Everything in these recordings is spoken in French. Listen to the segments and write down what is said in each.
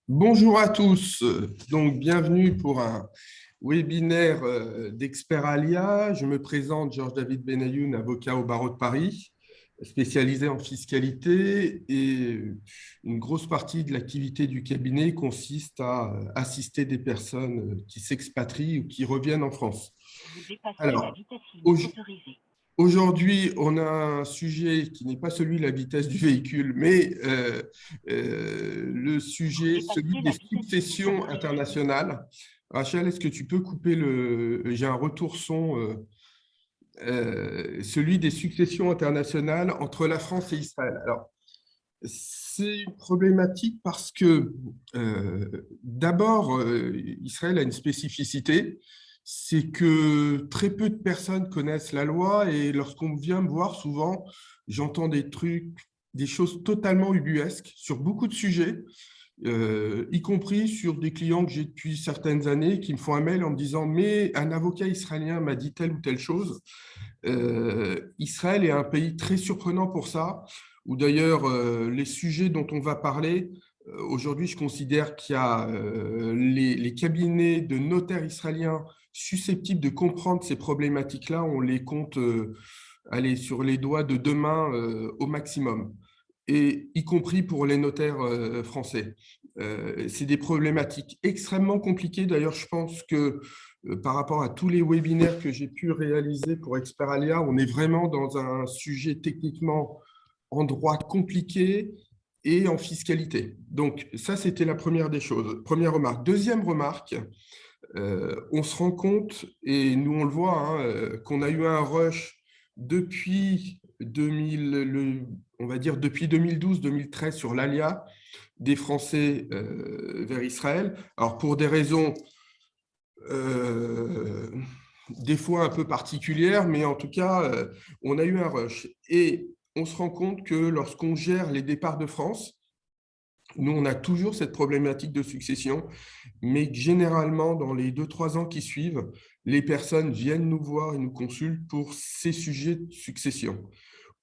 Bonjour à tous, donc bienvenue pour un webinaire d'Experalia. Je me présente, Georges-David Benayoun, avocat au barreau de Paris, spécialisé en fiscalité, et une grosse partie de l'activité du cabinet consiste à assister des personnes qui s'expatrient ou qui reviennent en France. Vous dépassez la Alors, vitesse limite autorisée. aujourd'hui, on a un sujet qui n'est pas celui de la vitesse du véhicule, mais le sujet, celui des successions internationales. Rachel, est-ce que tu peux couper le... J'ai un retour son, celui des successions internationales entre la France et Israël. Alors, c'est une problématique parce que, d'abord, Israël a une spécificité, c'est que très peu de personnes connaissent la loi et lorsqu'on vient me voir, souvent, j'entends des trucs, des choses totalement ubuesques sur beaucoup de sujets, y compris sur des clients que j'ai depuis certaines années qui me font un mail en me disant « mais un avocat israélien m'a dit telle ou telle chose ». Israël est un pays très surprenant pour ça, où d'ailleurs les sujets dont on va parler, aujourd'hui je considère qu'il y a les cabinets de notaires israéliens susceptibles de comprendre ces problématiques-là, on les compte aller sur les doigts de deux mains au maximum, et y compris pour les notaires français. C'est des problématiques extrêmement compliquées. D'ailleurs, je pense que par rapport à tous les webinaires que j'ai pu réaliser pour Experalia, on est vraiment dans un sujet techniquement en droit compliqué et en fiscalité. Donc, ça, c'était la première des choses. Première remarque. Deuxième remarque, on se rend compte, et nous on le voit, hein, qu'on a eu un rush depuis 2000, on va dire depuis 2012-2013 sur l'ALIA des Français vers Israël. Alors pour des raisons des fois un peu particulières, mais en tout cas, on a eu un rush. Et on se rend compte que lorsqu'on gère les départs de France, nous, on a toujours cette problématique de succession, mais généralement, dans les 2-3 ans qui suivent, les personnes viennent nous voir et nous consultent pour ces sujets de succession.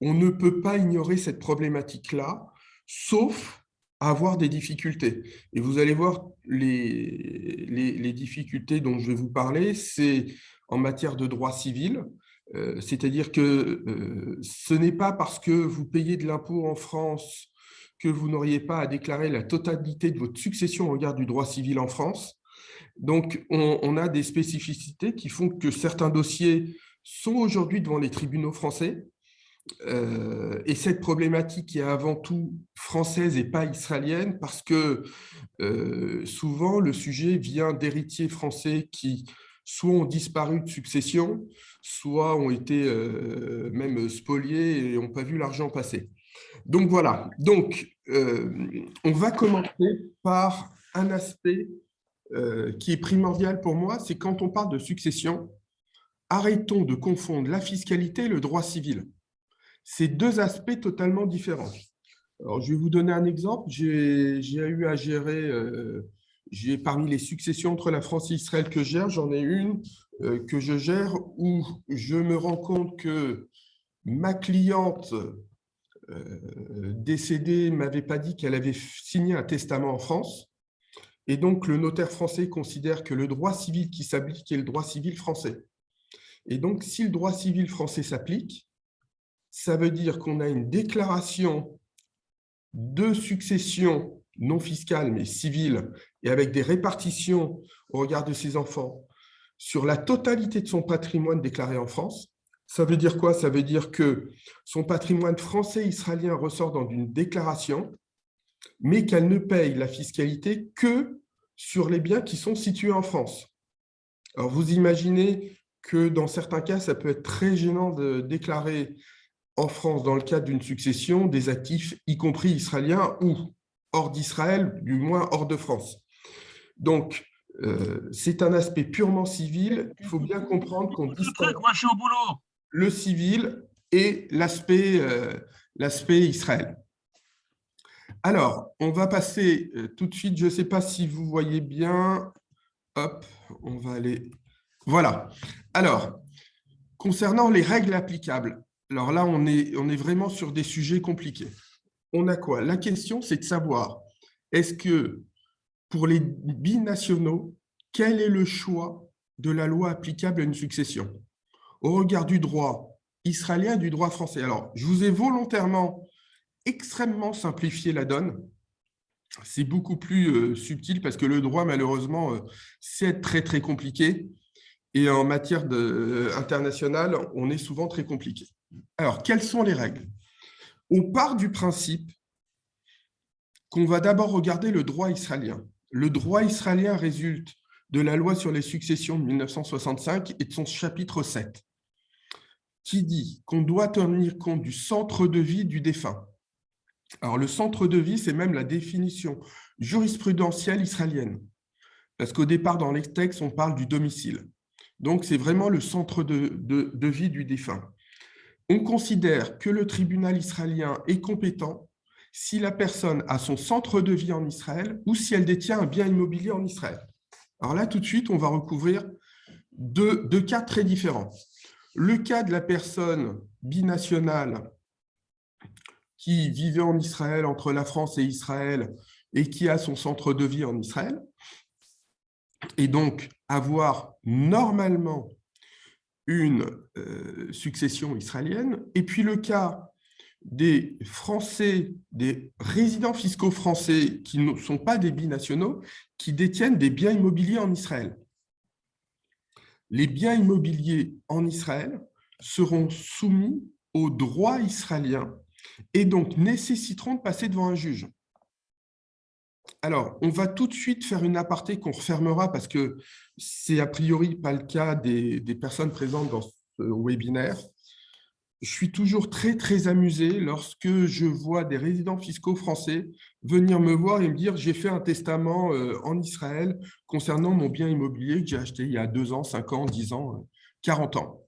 On ne peut pas ignorer cette problématique-là, sauf avoir des difficultés. Et vous allez voir, les difficultés dont je vais vous parler, c'est en matière de droit civil, c'est-à-dire que ce n'est pas parce que vous payez de l'impôt en France que vous n'auriez pas à déclarer la totalité de votre succession au regard du droit civil en France. Donc, on a des spécificités qui font que certains dossiers sont aujourd'hui devant les tribunaux français. Et cette problématique est avant tout française et pas israélienne parce que souvent, le sujet vient d'héritiers français qui soit ont disparu de succession, soit ont été même spoliés et n'ont pas vu l'argent passer. Donc voilà, donc on va commencer par un aspect qui est primordial pour moi, c'est quand on parle de succession, arrêtons de confondre la fiscalité et le droit civil. C'est deux aspects totalement différents. Alors, je vais vous donner un exemple. J'ai eu à gérer, parmi les successions entre la France et Israël que je gère, j'en ai une que je gère où je me rends compte que ma cliente décédée ne m'avait pas dit qu'elle avait signé un testament en France. Et donc, le notaire français considère que le droit civil qui s'applique est le droit civil français. Et donc, si le droit civil français s'applique, ça veut dire qu'on a une déclaration de succession non fiscale, mais civile, et avec des répartitions au regard de ses enfants sur la totalité de son patrimoine déclaré en France. Ça veut dire quoi? Ça veut dire que son patrimoine français et israélien ressort dans une déclaration, mais qu'elle ne paye la fiscalité que sur les biens qui sont situés en France. Alors, vous imaginez que dans certains cas, ça peut être très gênant de déclarer en France, dans le cadre d'une succession, des actifs, y compris israéliens ou hors d'Israël, du moins hors de France. Donc, c'est un aspect purement civil. Il faut bien comprendre qu'on distingue le civil et l'aspect Israël. Alors, on va passer tout de suite, je ne sais pas si vous voyez bien, hop, on va aller, voilà. Alors, Concernant les règles applicables, alors là, on est vraiment sur des sujets compliqués. On a quoi? La question, c'est de savoir, est-ce que pour les binationaux, quel est le choix de la loi applicable à une succession au regard du droit israélien et du droit français? Alors, je vous ai volontairement extrêmement simplifié la donne. C'est beaucoup plus subtil parce que le droit, malheureusement, c'est très, très compliqué. Et en matière internationale, on est souvent très compliqué. Alors, quelles sont les règles? On part du principe qu'on va d'abord regarder le droit israélien. Le droit israélien résulte de la loi sur les successions de 1965 et de son chapitre 7, qui dit qu'on doit tenir compte du centre de vie du défunt. Alors, le centre de vie, c'est même la définition jurisprudentielle israélienne, parce qu'au départ, dans les textes, on parle du domicile. Donc, c'est vraiment le centre de vie du défunt. On considère que le tribunal israélien est compétent si la personne a son centre de vie en Israël ou si elle détient un bien immobilier en Israël. Alors là, tout de suite, on va recouvrir deux cas très différents. Le cas de la personne binationale qui vivait en Israël, entre la France et Israël, et qui a son centre de vie en Israël, et donc avoir normalement une succession israélienne, et puis le cas des Français, des résidents fiscaux français qui ne sont pas des binationaux, qui détiennent des biens immobiliers en Israël. Les biens immobiliers en Israël seront soumis au droit israélien et donc nécessiteront de passer devant un juge. Alors, on va tout de suite faire une aparté qu'on refermera parce que c'est a priori pas le cas des personnes présentes dans ce webinaire. Je suis toujours très, très amusé lorsque je vois des résidents fiscaux français venir me voir et me dire « j'ai fait un testament en Israël concernant mon bien immobilier que j'ai acheté il y a 2 ans, 5 ans, 10 ans, 40 ans. »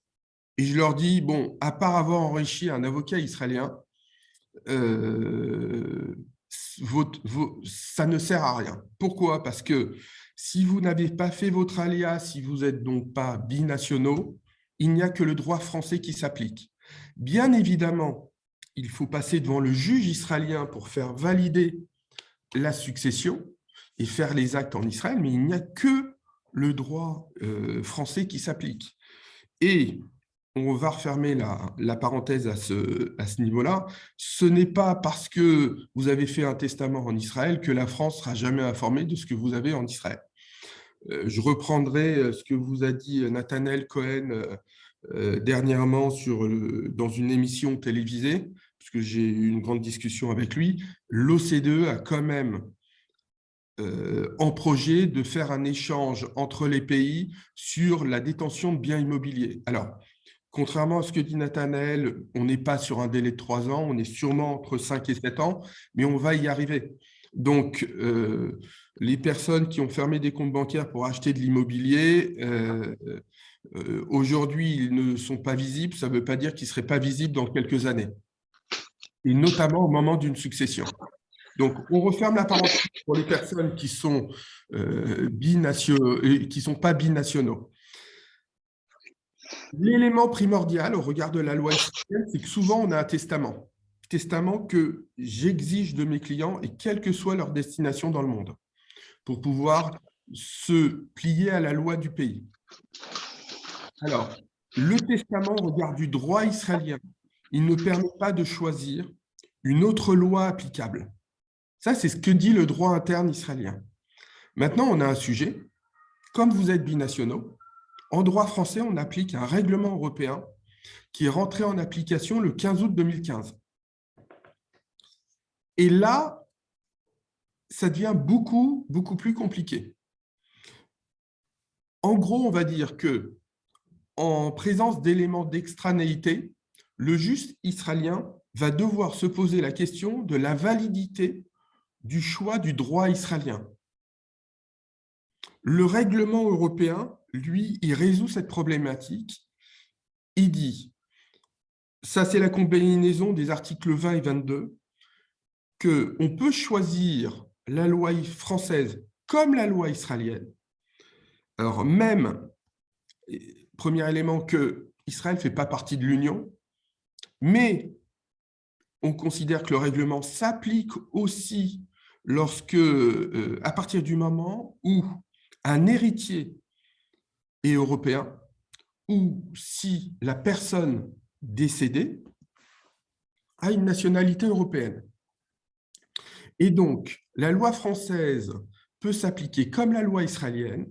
Et je leur dis « bon, à part avoir enrichi un avocat israélien, ça ne sert à rien. » Pourquoi? Parce que si vous n'avez pas fait votre alias, si vous n'êtes donc pas binationaux, il n'y a que le droit français qui s'applique. Bien évidemment, il faut passer devant le juge israélien pour faire valider la succession et faire les actes en Israël, mais il n'y a que le droit français qui s'applique. Et on va refermer la parenthèse à ce niveau-là. Ce n'est pas parce que vous avez fait un testament en Israël que la France sera jamais informée de ce que vous avez en Israël. Je reprendrai ce que vous a dit Nathanaël Cohen dernièrement dans une émission télévisée, puisque j'ai eu une grande discussion avec lui. L'OCDE a quand même en projet de faire un échange entre les pays sur la détention de biens immobiliers. Alors, contrairement à ce que dit Nathanaël, on n'est pas sur un délai de 3 ans, on est sûrement entre 5 et 7 ans, mais on va y arriver. Donc, les personnes qui ont fermé des comptes bancaires pour acheter de l'immobilier, aujourd'hui, ils ne sont pas visibles. Ça ne veut pas dire qu'ils ne seraient pas visibles dans quelques années, et notamment au moment d'une succession. Donc, on referme la parenthèse pour les personnes qui sont qui sont pas binationaux. L'élément primordial au regard de la loi israélienne, c'est que souvent, on a un testament. Testament que j'exige de mes clients, et quelle que soit leur destination dans le monde, pour pouvoir se plier à la loi du pays. Alors, le testament, au regard du droit israélien, il ne permet pas de choisir une autre loi applicable. Ça, c'est ce que dit le droit interne israélien. Maintenant, on a un sujet. Comme vous êtes binationaux, en droit français, on applique un règlement européen qui est rentré en application le 15 août 2015. Et là, ça devient beaucoup, beaucoup plus compliqué. En gros, on va dire que en présence d'éléments d'extranéité, le juge israélien va devoir se poser la question de la validité du choix du droit israélien. Le règlement européen, lui, il résout cette problématique. Il dit, ça c'est la combinaison des articles 20 et 22, qu'on peut choisir la loi française comme la loi israélienne. Alors même, premier élément, que Israël ne fait pas partie de l'Union, mais on considère que le règlement s'applique aussi lorsque, à partir du moment où un héritier est européen, ou si la personne décédée a une nationalité européenne. Et donc, la loi française peut s'appliquer comme la loi israélienne,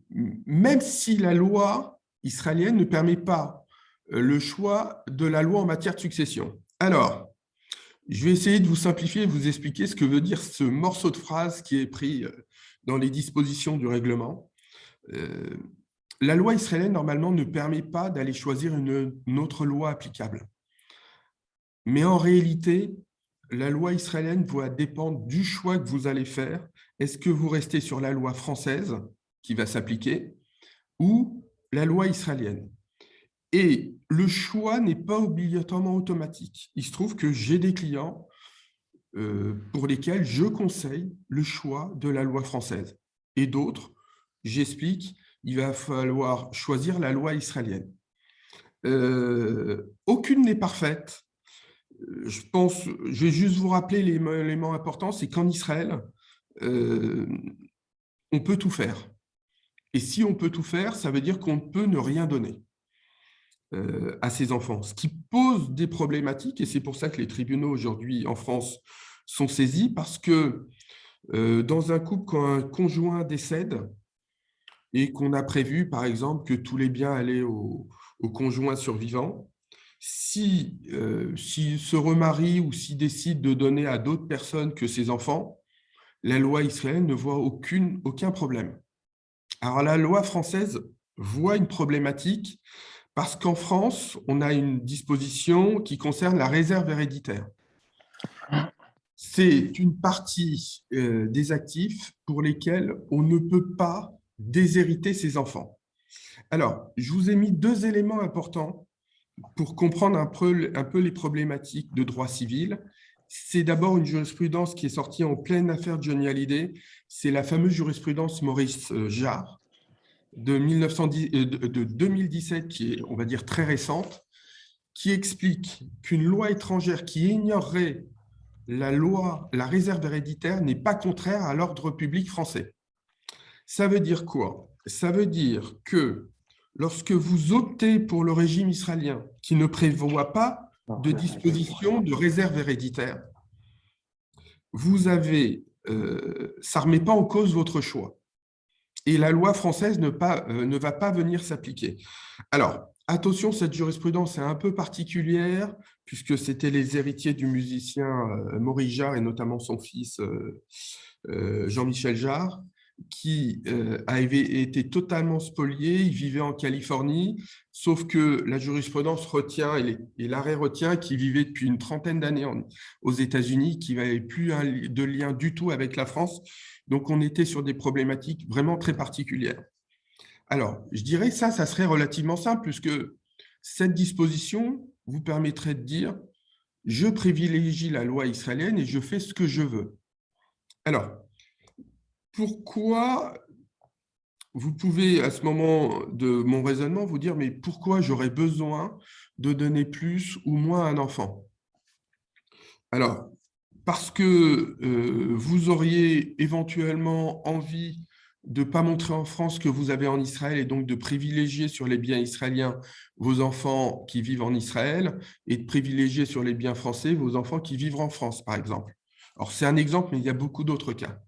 même si la loi israélienne ne permet pas le choix de la loi en matière de succession. Alors, je vais essayer de vous simplifier et de vous expliquer ce que veut dire ce morceau de phrase qui est pris dans les dispositions du règlement. La loi israélienne, normalement, ne permet pas d'aller choisir une autre loi applicable. Mais en réalité, la loi israélienne va dépendre du choix que vous allez faire. Est-ce que vous restez sur la loi française qui va s'appliquer ou la loi israélienne? Et le choix n'est pas obligatoirement automatique. Il se trouve que j'ai des clients pour lesquels je conseille le choix de la loi française. Et d'autres, j'explique, il va falloir choisir la loi israélienne. Aucune n'est parfaite. Je vais juste vous rappeler l'élément important, c'est qu'en Israël, on peut tout faire. Et si on peut tout faire, ça veut dire qu'on peut ne rien donner à ses enfants, ce qui pose des problématiques, et c'est pour ça que les tribunaux aujourd'hui en France sont saisis, parce que dans un couple, quand un conjoint décède et qu'on a prévu, par exemple, que tous les biens allaient au conjoint survivant, s'il se remarie ou s'il décide de donner à d'autres personnes que ses enfants, la loi israélienne ne voit aucun problème. Alors la loi française voit une problématique parce qu'en France, on a une disposition qui concerne la réserve héréditaire. C'est une partie des actifs pour lesquels on ne peut pas déshériter ses enfants. Alors, je vous ai mis deux éléments importants pour comprendre un peu les problématiques de droit civil. C'est d'abord une jurisprudence qui est sortie en pleine affaire Johnny Hallyday. C'est la fameuse jurisprudence Maurice Jarre de 2017, qui est, on va dire, très récente, qui explique qu'une loi étrangère qui ignorerait la réserve héréditaire n'est pas contraire à l'ordre public français. Ça veut dire quoi? Ça veut dire que lorsque vous optez pour le régime israélien, qui ne prévoit pas de disposition de réserve héréditaire, vous avez, ça ne remet pas en cause votre choix. Et la loi française ne va pas venir s'appliquer. Alors, attention, cette jurisprudence est un peu particulière, puisque c'était les héritiers du musicien Maurice Jarre, et notamment son fils Jean-Michel Jarre, qui avait été totalement spolié. Il vivait en Californie, sauf que la jurisprudence retient, et l'arrêt retient qu'il vivait depuis une trentaine d'années aux États-Unis, qu'il n'avait plus de lien du tout avec la France. Donc, on était sur des problématiques vraiment très particulières. Alors, je dirais que ça serait relativement simple, puisque cette disposition vous permettrait de dire « je privilégie la loi israélienne et je fais ce que je veux ». Alors, pourquoi vous pouvez, à ce moment de mon raisonnement, vous dire « mais pourquoi j'aurais besoin de donner plus ou moins à un enfant ?» Alors, parce que vous auriez éventuellement envie de ne pas montrer en France que vous avez en Israël et donc de privilégier sur les biens israéliens vos enfants qui vivent en Israël et de privilégier sur les biens français vos enfants qui vivent en France, par exemple. Alors, c'est un exemple, mais il y a beaucoup d'autres cas.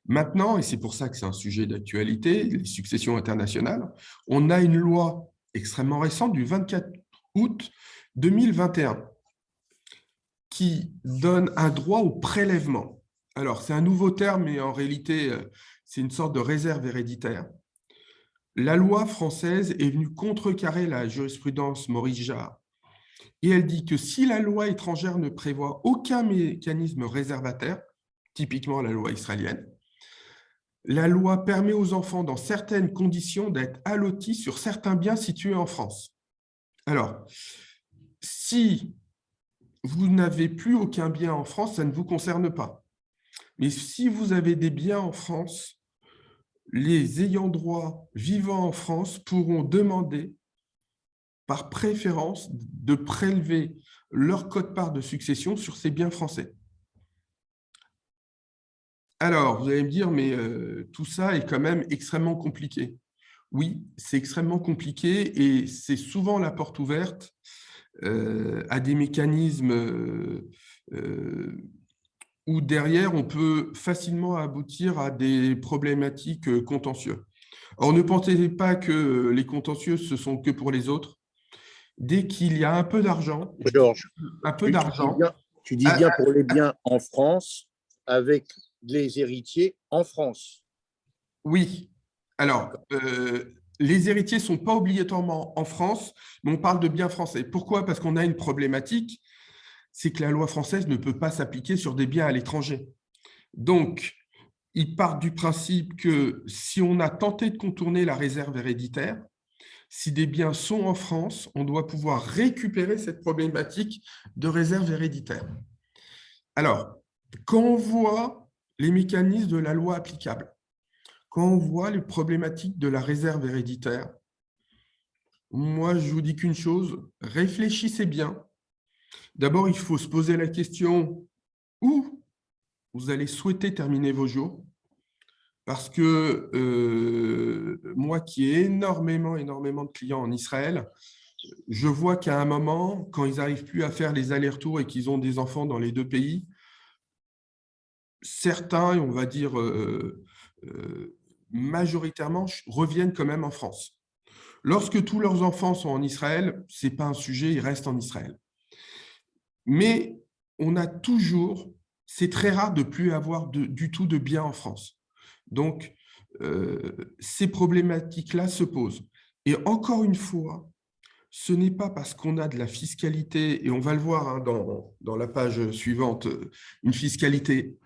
Maintenant, et c'est pour ça que c'est un sujet d'actualité, les successions internationales, on a une loi extrêmement récente du 24 août 2021 qui donne un droit au prélèvement. Alors, c'est un nouveau terme, mais en réalité, c'est une sorte de réserve héréditaire. La loi française est venue contrecarrer la jurisprudence Maurice Jarre et elle dit que si la loi étrangère ne prévoit aucun mécanisme réservataire, typiquement la loi israélienne, la loi permet aux enfants, dans certaines conditions, d'être allotis sur certains biens situés en France. Alors, si vous n'avez plus aucun bien en France, ça ne vous concerne pas. Mais si vous avez des biens en France, les ayants droit vivant en France pourront demander par préférence, de prélever leur quote-part de succession sur ces biens français. Alors, vous allez me dire, mais tout ça est quand même extrêmement compliqué. Oui, c'est extrêmement compliqué et c'est souvent la porte ouverte à des mécanismes où derrière, on peut facilement aboutir à des problématiques contentieuses. Or, ne pensez pas que les contentieux, ce sont que pour les autres. Dès qu'il y a un peu d'argent, Georges, un peu d'argent, tu dis bien pour les biens en France, avec les héritiers en France. oui. Alors, les héritiers ne sont pas obligatoirement en France, mais on parle de biens français. Pourquoi? Parce qu'on a une problématique, c'est que la loi française ne peut pas s'appliquer sur des biens à l'étranger. Donc, ils partent du principe que si on a tenté de contourner la réserve héréditaire, si des biens sont en France, on doit pouvoir récupérer cette problématique de réserve héréditaire. Alors, quand on voit les mécanismes de la loi applicable, quand on voit les problématiques de la réserve héréditaire, moi, je vous dis qu'une chose, réfléchissez bien. D'abord, il faut se poser la question où vous allez souhaiter terminer vos jours. Parce que moi qui ai énormément de clients en Israël, je vois qu'à un moment, quand ils n'arrivent plus à faire les allers-retours et qu'ils ont des enfants dans les deux pays, certains, on va dire majoritairement, reviennent quand même en France. Lorsque tous leurs enfants sont en Israël, ce n'est pas un sujet, ils restent en Israël. Mais on a toujours, c'est très rare de ne plus avoir du tout de biens en France. Donc, ces problématiques-là se posent. Et encore une fois, ce n'est pas parce qu'on a de la fiscalité, et on va le voir hein, dans la page suivante, une fiscalité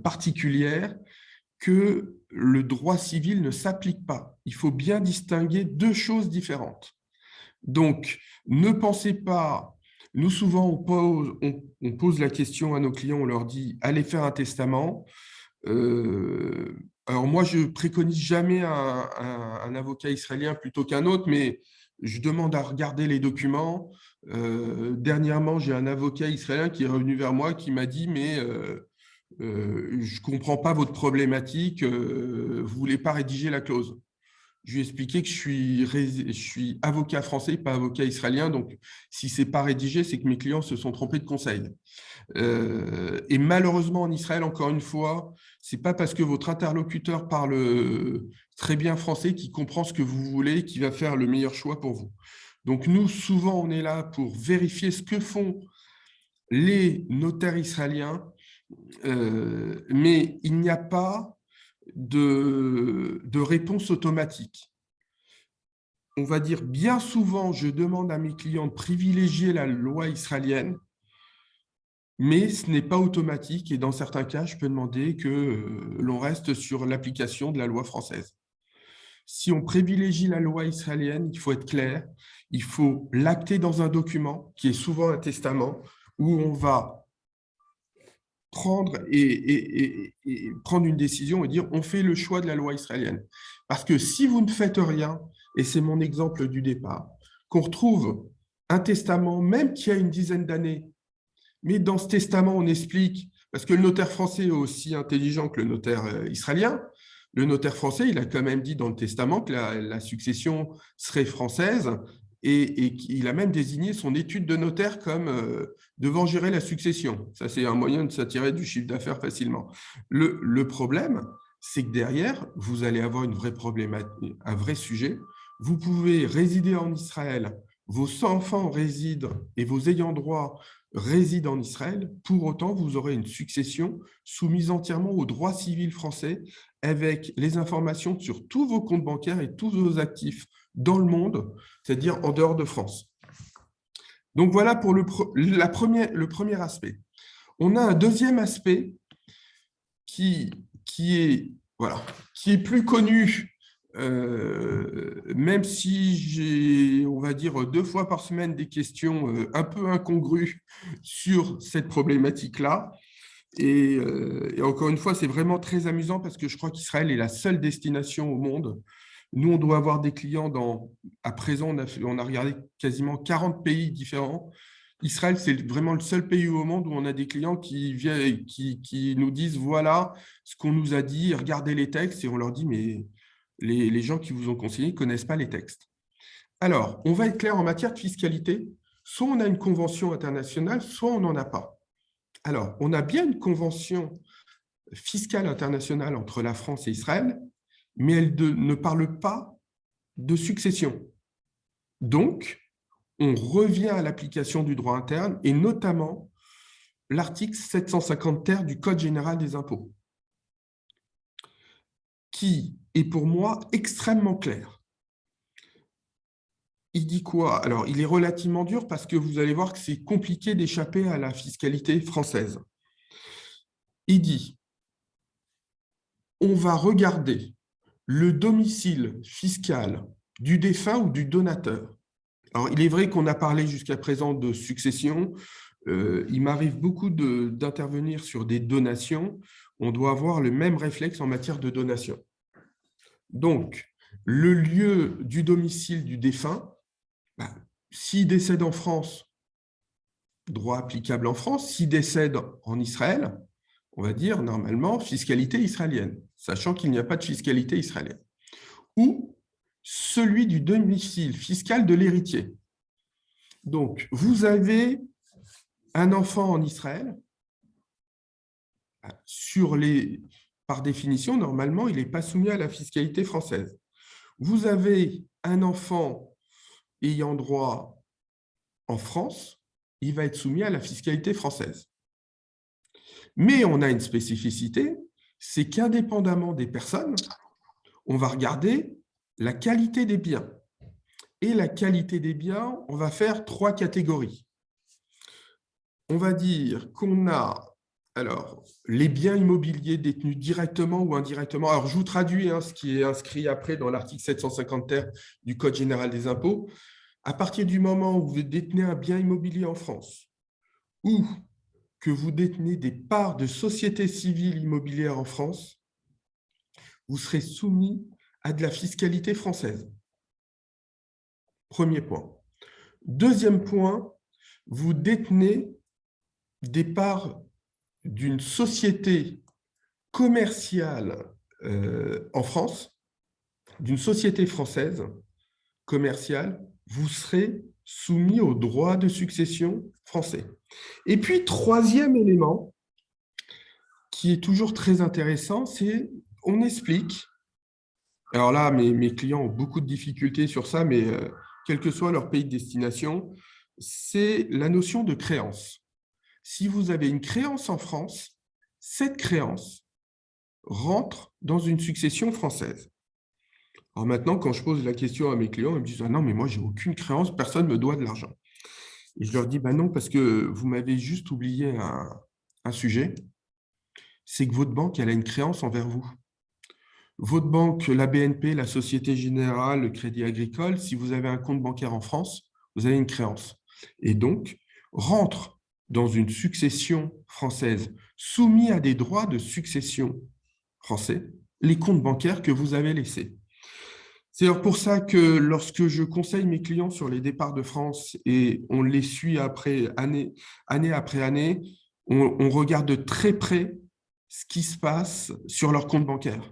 particulière, que le droit civil ne s'applique pas. Il faut bien distinguer deux choses différentes. Donc, ne pensez pas, nous souvent on pose la question à nos clients, on leur dit allez faire un testament. Alors moi, je préconise jamais un avocat israélien plutôt qu'un autre, mais je demande à regarder les documents. Dernièrement, j'ai un avocat israélien qui est revenu vers moi qui m'a dit mais je ne comprends pas votre problématique, vous ne voulez pas rédiger la clause. Je lui ai expliqué que je suis avocat français, pas avocat israélien, donc si ce n'est pas rédigé, c'est que mes clients se sont trompés de conseil. Et malheureusement, en Israël, encore une fois, ce n'est pas parce que votre interlocuteur parle très bien français qu'il comprend ce que vous voulez, qu'il va faire le meilleur choix pour vous. Donc nous, souvent, on est là pour vérifier ce que font les notaires israéliens, mais il n'y a pas de réponse automatique. On va dire bien souvent, je demande à mes clients de privilégier la loi israélienne, mais ce n'est pas automatique et dans certains cas, je peux demander que l'on reste sur l'application de la loi française. Si on privilégie la loi israélienne, il faut être clair, il faut l'acter dans un document qui est souvent un testament où on va prendre prendre une décision et dire on fait le choix de la loi israélienne. Parce que si vous ne faites rien, et c'est mon exemple du départ, qu'on retrouve un testament, même qui a une dizaine d'années, mais dans ce testament, on explique, parce que le notaire français est aussi intelligent que le notaire israélien, le notaire français, il a quand même dit dans le testament que la succession serait française et il a même désigné son étude de notaire comme devant gérer la succession. Ça, c'est un moyen de s'attirer du chiffre d'affaires facilement. Le problème, c'est que derrière, vous allez avoir une vraie problématique, un vrai sujet. Vous pouvez résider en Israël, vos enfants résident et vos ayants droit résident en Israël, pour autant, vous aurez une succession soumise entièrement au droit civil français avec les informations sur tous vos comptes bancaires et tous vos actifs dans le monde, c'est-à-dire en dehors de France. Donc voilà pour le premier aspect. On a un deuxième aspect qui est plus connu, même si j'ai, on va dire, 2 fois par semaine des questions un peu incongrues sur cette problématique-là. Et encore une fois, c'est vraiment très amusant parce que je crois qu'Israël est la seule destination au monde Nous, on doit avoir des clients à présent, on a regardé quasiment 40 pays différents. Israël, c'est vraiment le seul pays au monde où on a des clients qui viennent, qui nous disent, voilà ce qu'on nous a dit, regardez les textes, et on leur dit, mais les gens qui vous ont conseillé ne connaissent pas les textes. Alors, on va être clair en matière de fiscalité. Soit on a une convention internationale, soit on n'en a pas. Alors, on a bien une convention fiscale internationale entre la France et Israël, mais elle ne parle pas de succession. Donc, on revient à l'application du droit interne et notamment l'article 750 ter du Code général des impôts, qui est pour moi extrêmement clair. Il dit quoi? Alors, il est relativement dur parce que vous allez voir que c'est compliqué d'échapper à la fiscalité française. Il dit, on va regarder le domicile fiscal du défunt ou du donateur. Alors, il est vrai qu'on a parlé jusqu'à présent de succession. Il m'arrive beaucoup d'intervenir sur des donations. On doit avoir le même réflexe en matière de donation. Donc, le lieu du domicile du défunt, s'il décède en France, droit applicable en France, s'il décède en Israël, on va dire normalement fiscalité israélienne, sachant qu'il n'y a pas de fiscalité israélienne. Ou celui du domicile fiscal de l'héritier. Donc, vous avez un enfant en Israël, par définition, normalement, il n'est pas soumis à la fiscalité française. Vous avez un enfant ayant droit en France, il va être soumis à la fiscalité française. Mais on a une spécificité, c'est qu'indépendamment des personnes, on va regarder la qualité des biens. Et la qualité des biens, on va faire 3 catégories. On va dire qu'on a les biens immobiliers détenus directement ou indirectement. Alors, je vous traduis ce qui est inscrit après dans l'article 750 ter du Code général des impôts. À partir du moment où vous détenez un bien immobilier en France ou que vous détenez des parts de sociétés civiles immobilières en France, vous serez soumis à de la fiscalité française. Premier point. Deuxième point, vous détenez des parts d'une société commerciale en France, d'une société française commerciale, vous serez soumis au droit de succession français. Et puis, troisième élément, qui est toujours très intéressant, c'est on explique. Alors là, mes clients ont beaucoup de difficultés sur ça, mais quel que soit leur pays de destination, c'est la notion de créance. Si vous avez une créance en France, cette créance rentre dans une succession française. Alors maintenant, quand je pose la question à mes clients, ils me disent « Ah non, mais moi, je n'ai aucune créance, personne ne me doit de l'argent. » Et je leur dis « Non, parce que vous m'avez juste oublié un sujet, c'est que votre banque, elle a une créance envers vous. Votre banque, la BNP, la Société Générale, le Crédit Agricole, si vous avez un compte bancaire en France, vous avez une créance. Et donc, rentre dans une succession française soumis à des droits de succession français, les comptes bancaires que vous avez laissés. C'est pour ça que lorsque je conseille mes clients sur les départs de France et on les suit année après année, on regarde de très près ce qui se passe sur leur compte bancaire.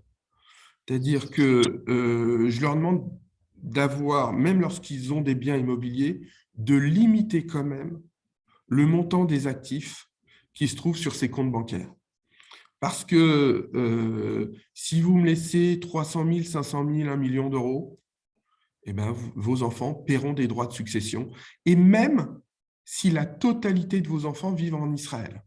C'est-à-dire que je leur demande d'avoir, même lorsqu'ils ont des biens immobiliers, de limiter quand même le montant des actifs qui se trouvent sur ces comptes bancaires. Parce que si vous me laissez 300 000, 500 000, 1 million d'euros, eh ben, vos enfants paieront des droits de succession, et même si la totalité de vos enfants vivent en Israël.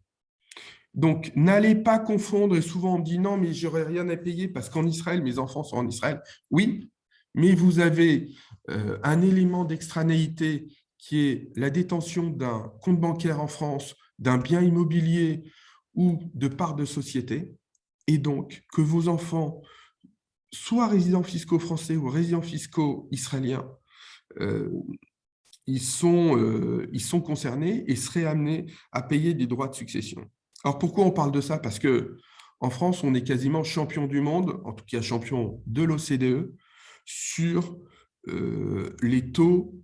Donc, n'allez pas confondre, et souvent on me dit non, mais j'aurais rien à payer parce qu'en Israël, mes enfants sont en Israël. Oui, mais vous avez un élément d'extranéité qui est la détention d'un compte bancaire en France, d'un bien immobilier ou de parts de société, et donc que vos enfants, soit résidents fiscaux français ou résidents fiscaux israéliens, ils sont concernés et seraient amenés à payer des droits de succession. Alors, pourquoi on parle de ça? Parce qu'en France, on est quasiment champion du monde, en tout cas champion de l'OCDE, sur les taux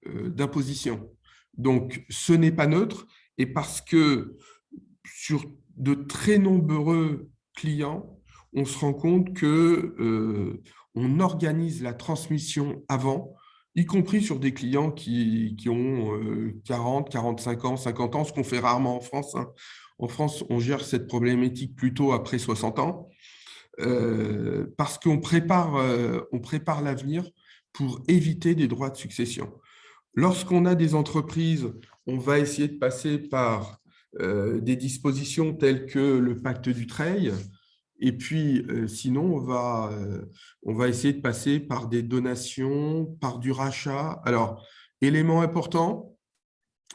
d'imposition. Donc, ce n'est pas neutre, et parce que sur de très nombreux clients, on se rend compte que on organise la transmission avant, y compris sur des clients qui ont 40, 45 ans, 50 ans, ce qu'on fait rarement en France, hein. En France, on gère cette problématique plutôt après 60 ans, parce on prépare l'avenir pour éviter des droits de succession. Lorsqu'on a des entreprises, on va essayer de passer par des dispositions telles que le pacte Dutreil. Et puis, sinon, on va essayer de passer par des donations, par du rachat. Alors, élément important,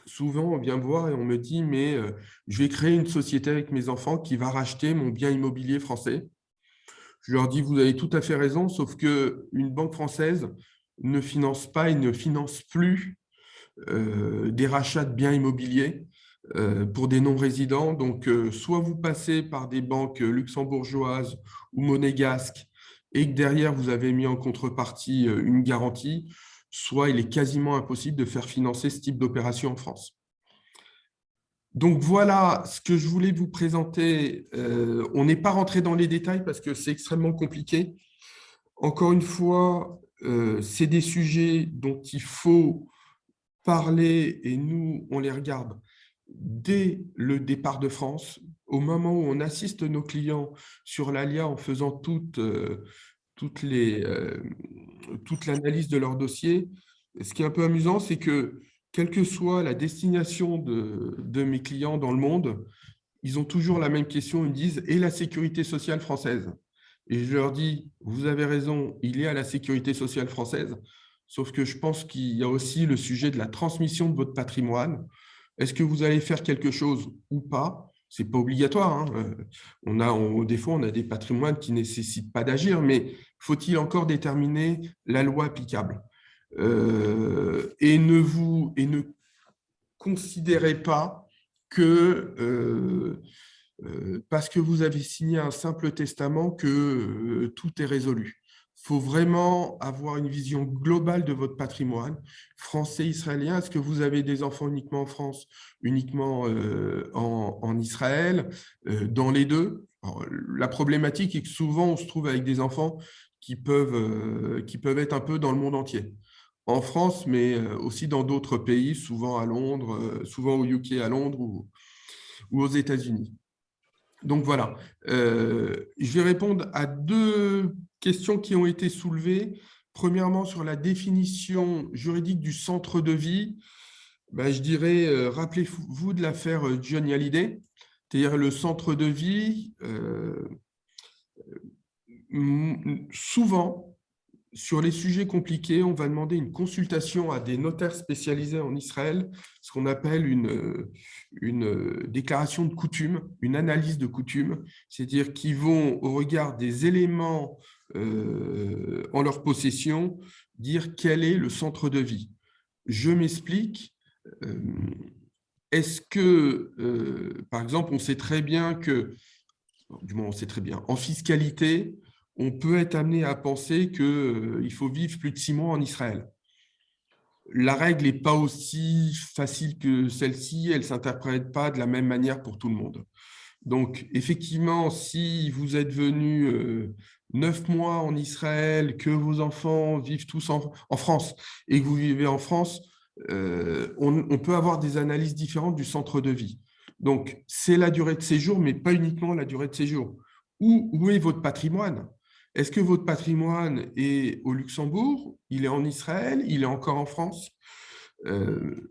souvent, on vient me voir et on me dit, mais je vais créer une société avec mes enfants qui va racheter mon bien immobilier français. Je leur dis, vous avez tout à fait raison, sauf qu'une banque française ne finance pas et ne finance plus des rachats de biens immobiliers pour des non-résidents. Donc, soit vous passez par des banques luxembourgeoises ou monégasques et que derrière, vous avez mis en contrepartie une garantie, soit il est quasiment impossible de faire financer ce type d'opération en France. Donc, voilà ce que je voulais vous présenter. On n'est pas rentré dans les détails parce que c'est extrêmement compliqué. Encore une fois, c'est des sujets dont il faut parler et nous, on les regarde dès le départ de France, au moment où on assiste nos clients sur l'ALIA en faisant toute l'analyse de leur dossier. Ce qui est un peu amusant, c'est que quelle que soit la destination de mes clients dans le monde, ils ont toujours la même question, ils me disent « Et la sécurité sociale française ?» Et je leur dis « Vous avez raison, il y a la sécurité sociale française, sauf que je pense qu'il y a aussi le sujet de la transmission de votre patrimoine. Est-ce que vous allez faire quelque chose ou pas ? Ce n'est pas obligatoire, hein. Des fois, on a des patrimoines qui ne nécessitent pas d'agir, mais faut-il encore déterminer la loi applicable ? Et ne considérez pas que parce que vous avez signé un simple testament que tout est résolu. Il faut vraiment avoir une vision globale de votre patrimoine, français, israélien. Est-ce que vous avez des enfants uniquement en France, uniquement en Israël, dans les deux? Alors, la problématique est que souvent, on se trouve avec des enfants qui peuvent être un peu dans le monde entier. En France, mais aussi dans d'autres pays, souvent à Londres, souvent au UK à Londres ou aux États-Unis. Donc voilà, je vais répondre à deux questions qui ont été soulevées. Premièrement, sur la définition juridique du centre de vie, ben, je dirais, rappelez-vous de l'affaire Johnny Hallyday, c'est-à-dire le centre de vie, souvent, sur les sujets compliqués, on va demander une consultation à des notaires spécialisés en Israël, ce qu'on appelle une déclaration de coutume, une analyse de coutume, c'est-à-dire qu'ils vont, au regard des éléments en leur possession, dire quel est le centre de vie. Je m'explique. Est-ce que, par exemple, on sait très bien que, du moins on sait très bien, en fiscalité, on peut être amené à penser qu'il faut vivre plus de 6 mois en Israël. La règle n'est pas aussi facile que celle-ci, elle ne s'interprète pas de la même manière pour tout le monde. Donc, effectivement, si vous êtes venu 9 mois en Israël, que vos enfants vivent tous en France et que vous vivez en France, on peut avoir des analyses différentes du centre de vie. Donc, c'est la durée de séjour, mais pas uniquement la durée de séjour. Où est votre patrimoine ? Est-ce que votre patrimoine est au Luxembourg? Il est en Israël? Il est encore en France?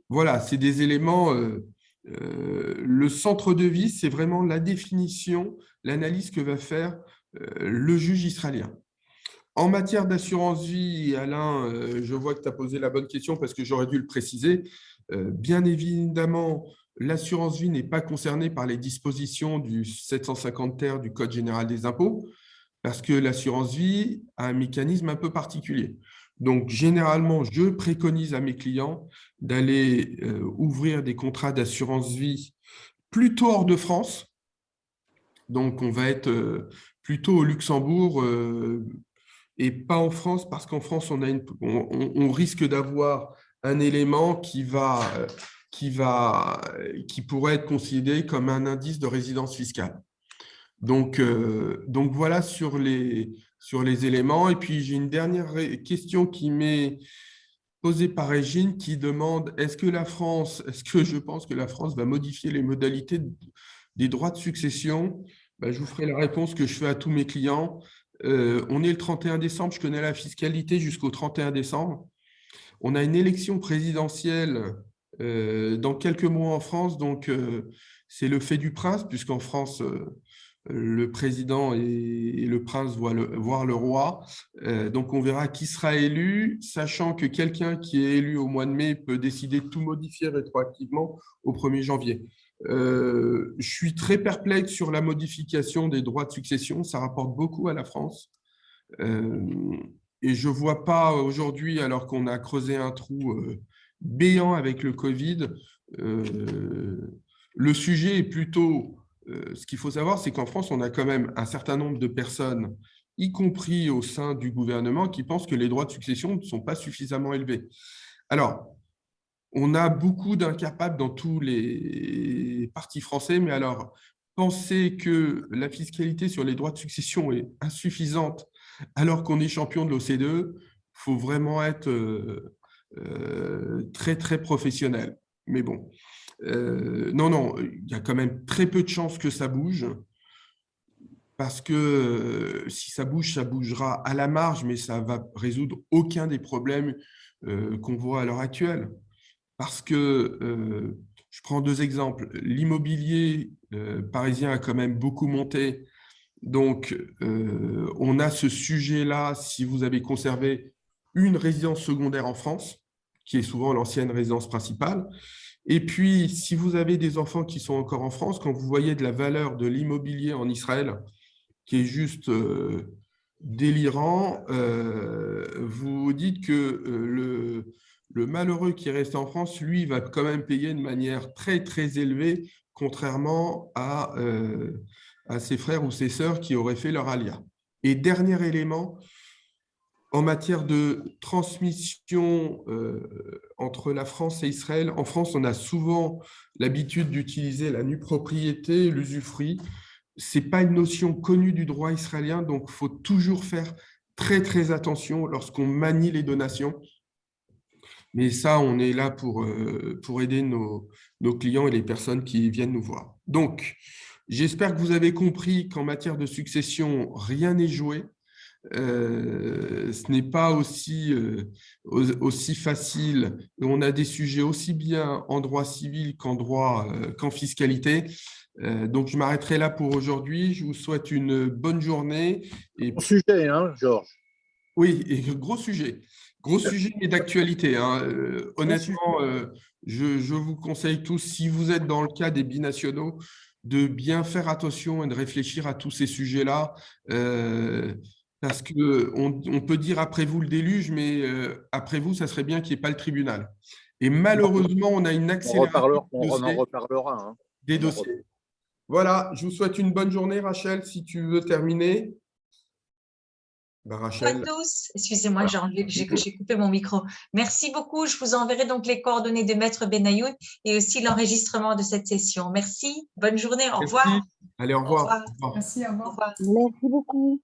Voilà, c'est des éléments. Le centre de vie, c'est vraiment la définition, l'analyse que va faire le juge israélien. En matière d'assurance vie, Alain, je vois que tu as posé la bonne question parce que j'aurais dû le préciser. Bien évidemment, l'assurance vie n'est pas concernée par les dispositions du 750 ter du Code général des impôts, parce que l'assurance vie a un mécanisme un peu particulier. Donc, généralement, je préconise à mes clients d'aller ouvrir des contrats d'assurance vie plutôt hors de France. Donc, on va être plutôt au Luxembourg, et pas en France, parce qu'en France, on risque d'avoir un élément qui pourrait être considéré comme un indice de résidence fiscale. Donc voilà sur les éléments. Et puis, j'ai une dernière question qui m'est posée par Régine qui demande, est-ce que je pense que la France va modifier les modalités des droits de succession? Ben, je vous ferai la réponse que je fais à tous mes clients. On est le 31 décembre, je connais la fiscalité jusqu'au 31 décembre. On a une élection présidentielle dans quelques mois en France, donc c'est le fait du prince, puisqu'en France, le président et le prince voir le roi. Donc, on verra qui sera élu, sachant que quelqu'un qui est élu au mois de mai peut décider de tout modifier rétroactivement au 1er janvier. Je suis très perplexe sur la modification des droits de succession. Ça rapporte beaucoup à la France. Et je ne vois pas aujourd'hui, alors qu'on a creusé un trou béant avec le Covid, le sujet est plutôt… ce qu'il faut savoir, c'est qu'en France, on a quand même un certain nombre de personnes, y compris au sein du gouvernement, qui pensent que les droits de succession ne sont pas suffisamment élevés. Alors, on a beaucoup d'incapables dans tous les partis français, mais alors, penser que la fiscalité sur les droits de succession est insuffisante alors qu'on est champion de l'OCDE, il faut vraiment être très, très professionnel. Mais bon, non, il y a quand même très peu de chances que ça bouge, parce que si ça bouge, ça bougera à la marge, mais ça ne va résoudre aucun des problèmes qu'on voit à l'heure actuelle. Parce que, je prends 2 exemples, l'immobilier parisien a quand même beaucoup monté. Donc, on a ce sujet-là, si vous avez conservé une résidence secondaire en France, qui est souvent l'ancienne résidence principale. Et puis, si vous avez des enfants qui sont encore en France, quand vous voyez de la valeur de l'immobilier en Israël, qui est juste délirant, vous vous dites que le malheureux qui est resté en France, lui, va quand même payer de manière très, très élevée, contrairement à ses frères ou ses sœurs qui auraient fait leur alia. Et dernier élément, en matière de transmission entre la France et Israël, en France, on a souvent l'habitude d'utiliser la nue propriété, l'usufruit. Ce n'est pas une notion connue du droit israélien, donc il faut toujours faire très, très attention lorsqu'on manie les donations. Mais ça, on est là pour aider nos clients et les personnes qui viennent nous voir. Donc, j'espère que vous avez compris qu'en matière de succession, rien n'est joué. Ce n'est pas aussi facile. On a des sujets aussi bien en droit civil qu'en fiscalité. Donc, je m'arrêterai là pour aujourd'hui. Je vous souhaite une bonne journée. Bon sujet, hein, Georges? Oui, et gros sujet et d'actualité. Hein. Honnêtement, je vous conseille tous, si vous êtes dans le cas des binationaux, de bien faire attention et de réfléchir à tous ces sujets-là. Parce qu'on peut dire après vous le déluge, mais après vous, ça serait bien qu'il n'y ait pas le tribunal. Et malheureusement, on a une accélération on en reparlera. Hein. Des dossiers. Voilà, je vous souhaite une bonne journée, Rachel, si tu veux terminer. Bonjour à tous. Excusez-moi, j'ai coupé mon micro. Merci beaucoup. Je vous enverrai donc les coordonnées de Maître Benayoun et aussi l'enregistrement de cette session. Merci. Bonne journée. Au revoir. Allez, au revoir. Merci, au revoir. Merci beaucoup.